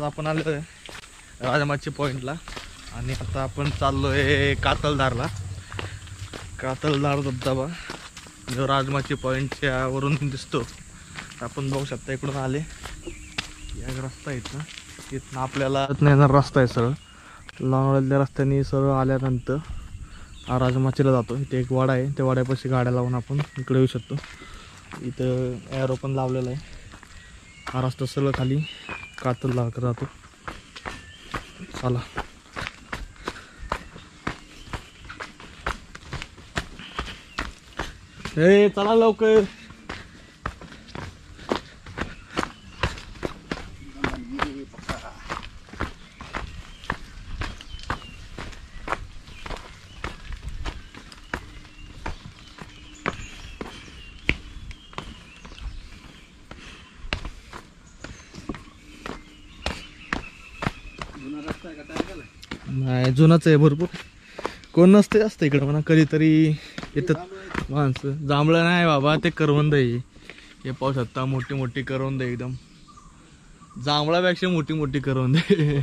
आपण आलो आहे राजमाची पॉइंटला आणि आता आपण चाललो आहे कातलधारला. कातलधार धबधबा जो राजमाची पॉइंटच्या वरून दिसतो. आपण बघू शकता इकडून आले या रस्ता इथनं इथनं आपल्याला येणार रस्ता आहे. सरळ लोणावळ्याच्या रस्त्याने सरळ आल्यानंतर हा राजमाचीला जातो. इथे एक वाडा आहे, त्या वाड्यापाशी गाड्या लावून आपण इकडे येऊ शकतो. इथं ॲरो पण लावलेला आहे. हा रस्ता सरळ खाली कातलधारकडे जातो. चला हे चला लवकर. नाही जुनाच आहे भरपूर. कोण नसते जास्त इकडं म्हणा, कधीतरी येतात माणसं. जांभळं नाही बाबा, ते करवंद आहे. हे पाहू शकता मोठी मोठी करवंद आहे, एकदम जांभळापेक्षा मोठी मोठी करवंद आहे.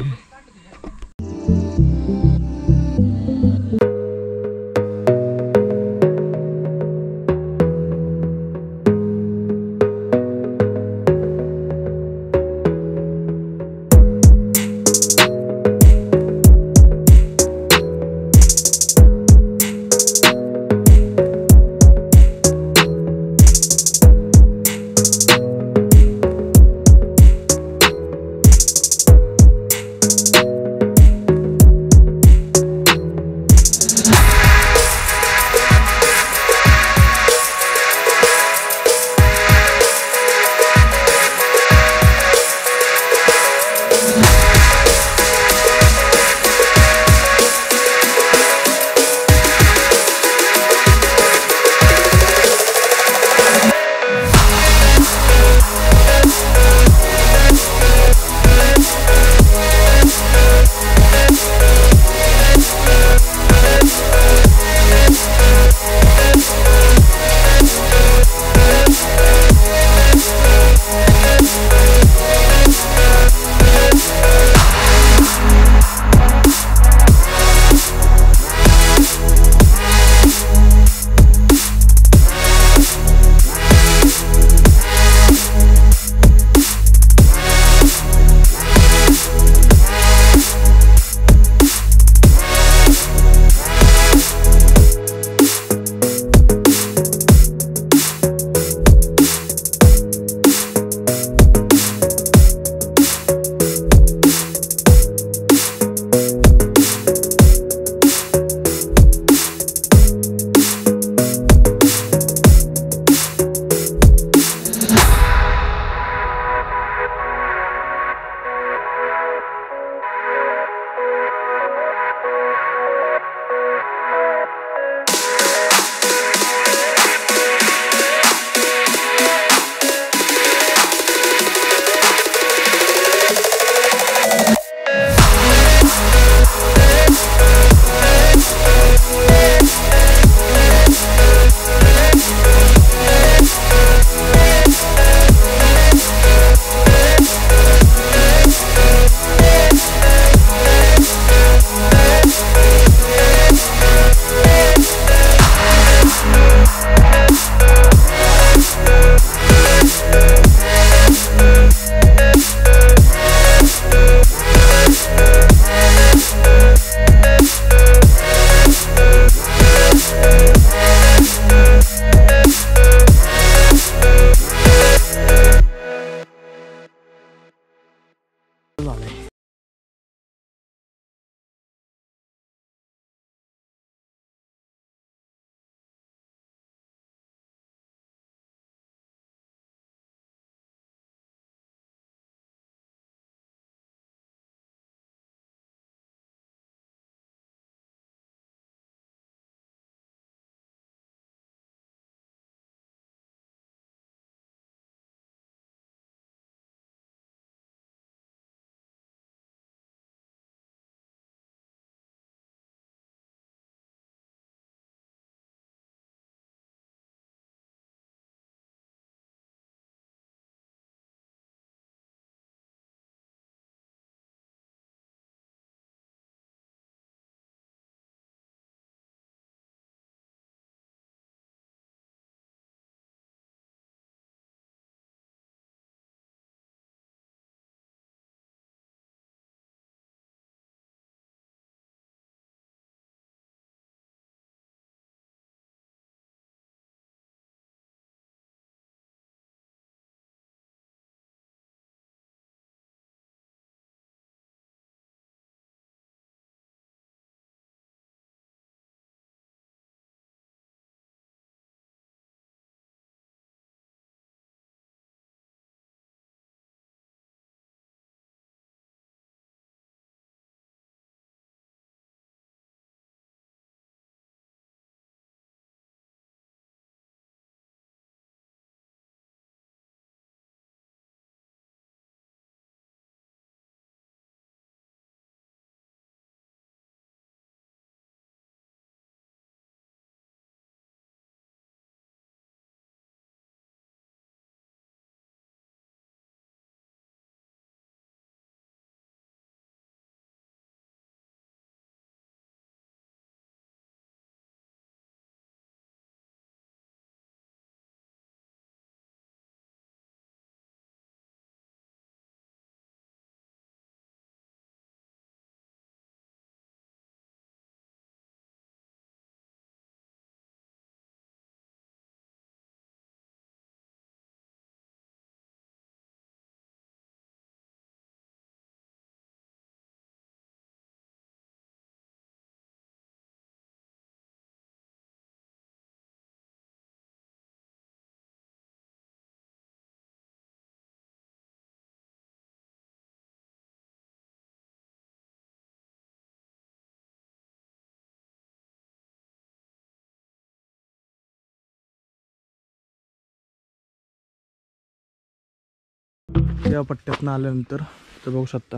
या पट्ट्यातनं आल्यानंतर तर बघू शकता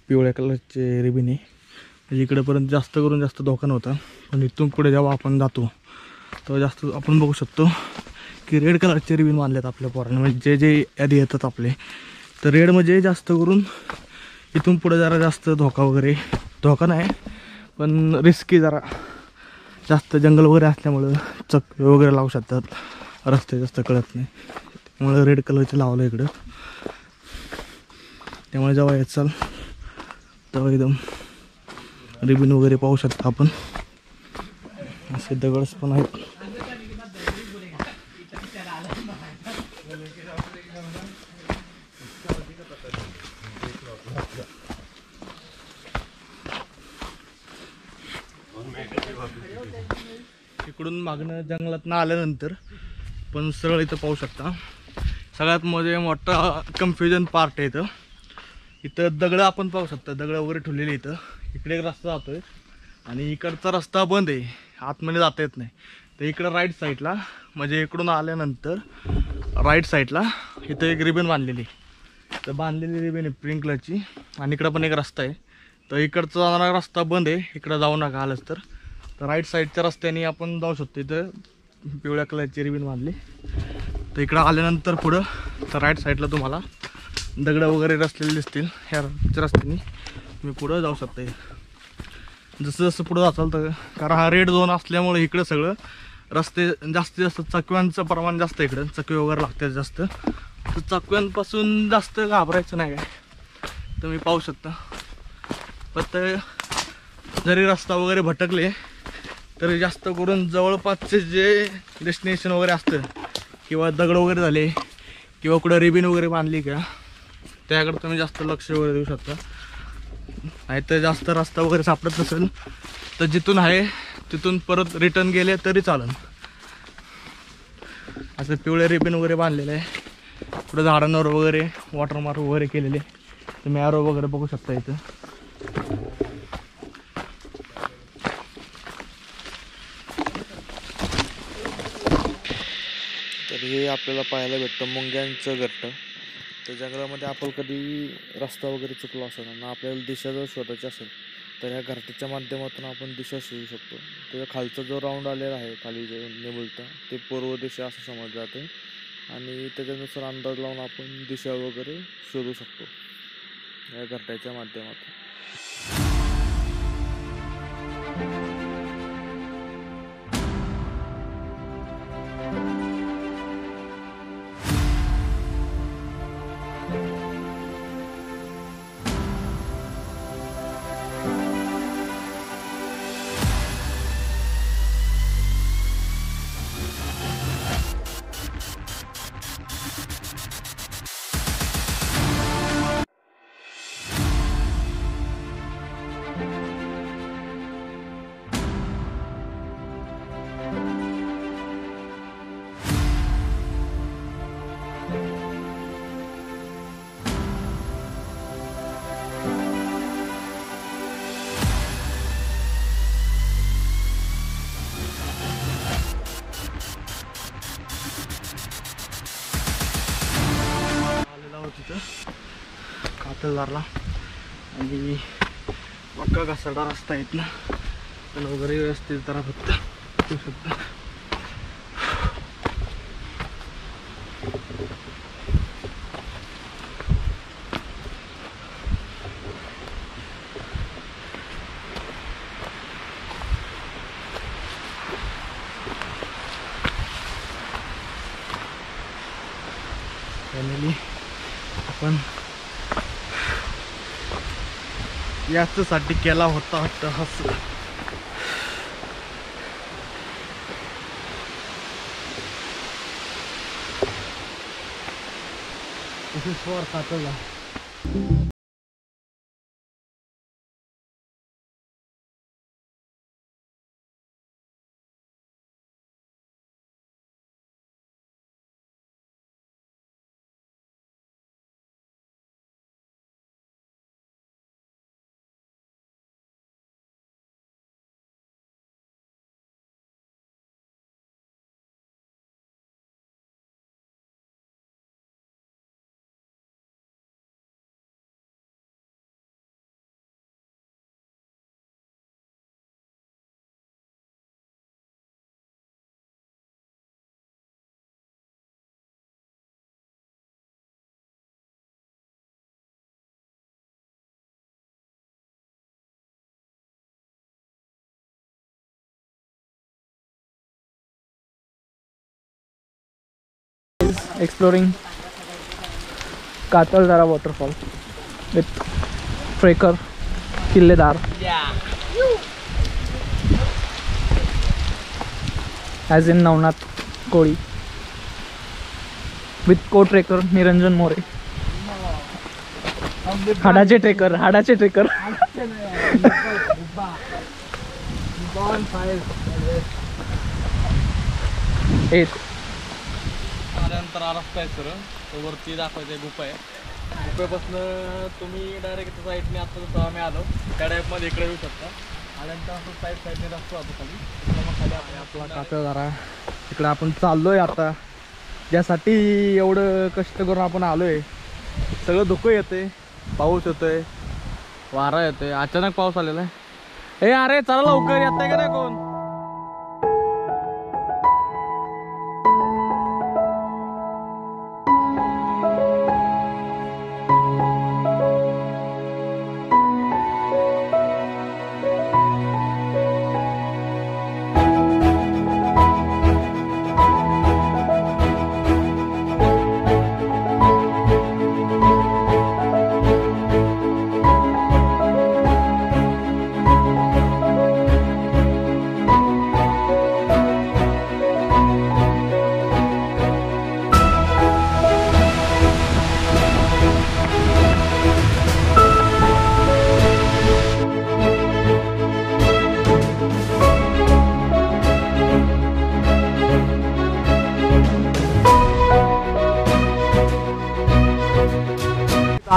पिवळ्या कलरचे रिबिन आहे. म्हणजे इकडेपर्यंत जास्त करून जास्त धोका नव्हता, पण इथून पुढे जेव्हा आपण जातो तेव्हा जास्त आपण बघू शकतो की रेड कलरचे रिबिन बांधलेत आपल्या पोरांनी. म्हणजे जे आधी येतात आपले, तर रेड म्हणजे जास्त करून इथून पुढे जरा जास्त धोका वगैरे, धोका नाही पण रिस्की जरा जास्त, जंगल वगैरे असल्यामुळं चक वगैरे लावू शकतात, रस्ते जास्त कळत नाही, त्यामुळे रेड कलरचे लावलं इकडं. त्यामुळे जेव्हा याचाल तेव्हा एकदम रिबिन वगैरे पाहू शकता आपण. असे दगड्स पण आहेत. इकडून मागणं जंगलातनं आल्यानंतर पण सरळ इथं पाहू शकता सगळ्यात म्हणजे मोठा कन्फ्युजन पार्ट आहे इथं. इथं दगडं आपण पाहू शकता, दगडं वगैरे ठेवलेली इथं. इकडे एक रस्ता जातोय आणि इकडचा रस्ता बंद आहे, आतमध्ये जाता येत नाही. तर इकडं राईट साईडला, म्हणजे इकडून आल्यानंतर राईट साईडला इथं एक रिबन बांधलेली, तर बांधलेली रिबन आहे पिंक कलरची. आणि इकडं पण एक रस्ता आहे, तर इकडचा जाणारा रस्ता बंद आहे, इकडं जाऊ नका आलंच तर. राईट साईडच्या रस्त्याने आपण जाऊ शकतो. इथं पिवळ्या कलरची रिबन बांधली. तर इकडं आल्यानंतर पुढं तर राईट साईडला तुम्हाला दगडं वगैरे रचलेले दिसतील. ह्या रस्त्याने तुम्ही पुढं जाऊ शकता. जसं जसं पुढं जाचाल तर, कारण हा रेड झोन असल्यामुळे इकडं सगळं रस्ते जास्तीत जास्त चकव्यांचं प्रमाण जास्त, इकडं चकवे वगैरे लागतात जास्त. तर चकव्यांपासून जास्त घाबरायचं नाही काय, तुम्ही पाहू शकता. फक्त जरी रस्ता वगैरे भटकले तरी जास्त करून जवळपासचे जे डेस्टिनेशन वगैरे असतं, किंवा दगड वगैरे झाले किंवा कुठं रिबिन वगैरे बांधली का, त्याकडे तुम्ही जास्त लक्ष वगैरे देऊ शकता. नाही तर जास्त रस्ता वगैरे सापडत नसेल तर जिथून आहे तिथून परत रिटर्न गेले तरी चालेल. असं पिवळे रिबिन वगैरे बांधलेलं आहे. पुढे झाडांवर वगैरे वॉटरमार्क वगैरे केलेले, तुम्ही ॲरो वगैरे बघू शकता इथं. तर हे आपल्याला पाहायला भेटतं मुंग्यांचं घट्ट. तर जंगलामध्ये आपण कधी रस्ता वगैरे चुकलो असेल ना, आपल्याला दिशा जर शोधायची असेल तर ह्या घरट्याच्या माध्यमातून आपण दिशा शोधू शकतो. त्याचा खालचा जो राऊंड आलेला आहे, खाली जे निमुळतं ते पूर्व दिशा असं समजलं जाते, आणि त्याच्यानुसार अंदाज लावून आपण दिशा वगैरे शोधू शकतो या घरट्याच्या माध्यमातून. तिथं कातलदारला, आणि पक्का घसरडा रस्ता आहेत ना, पण वगैरे व्यवस्थित जरा फक्त येऊ शकता. फॅमिली आपण याच्यासाठी केला होता अट्टहास. This is for Kataldhar. is exploring Kataldhar Waterfall with trekker Kiledar. As in Navnath Kodi. With co-trekker Niranjan More. हाडाचे ट्रेकर त्यानंतर रस्ता आहे सर तो वरती दाखवायचा गुफा आहे. गुफेपासून तुम्ही डायरेक्ट साईडने आता जसं आम्ही आलो त्या टाईपमध्ये इकडे येऊ शकता. आल्यानंतर असं साईडने रस्ता होतो खाली आपला कातळधारा. इकडे आपण चाललोय आता, ज्यासाठी एवढं कष्ट करून आपण आलोय. सगळं धुकं येते, पाऊस येतोय, वारा येतोय, अचानक पाऊस आलेला आहे. ए अरे चला लवकर, येत का नाही कोण?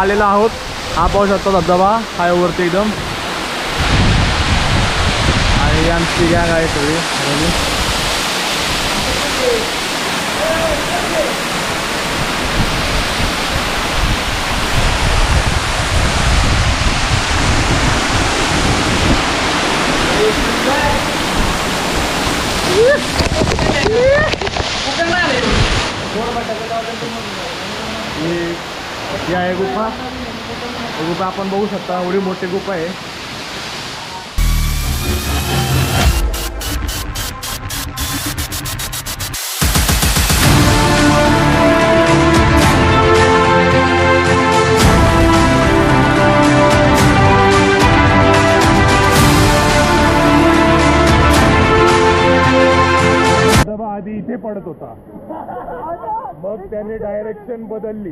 आलेला आहोत. हा पाहू शकतो धबधबा हाय वरती एकदम. आणि आमची गॅंग आहे सगळी. ही आहे गुफा. गुफा आपण बघू शकता, एवढी मोठी गुफा आहे. आधी इथे पडत होता, मग त्याने डायरेक्शन बदलली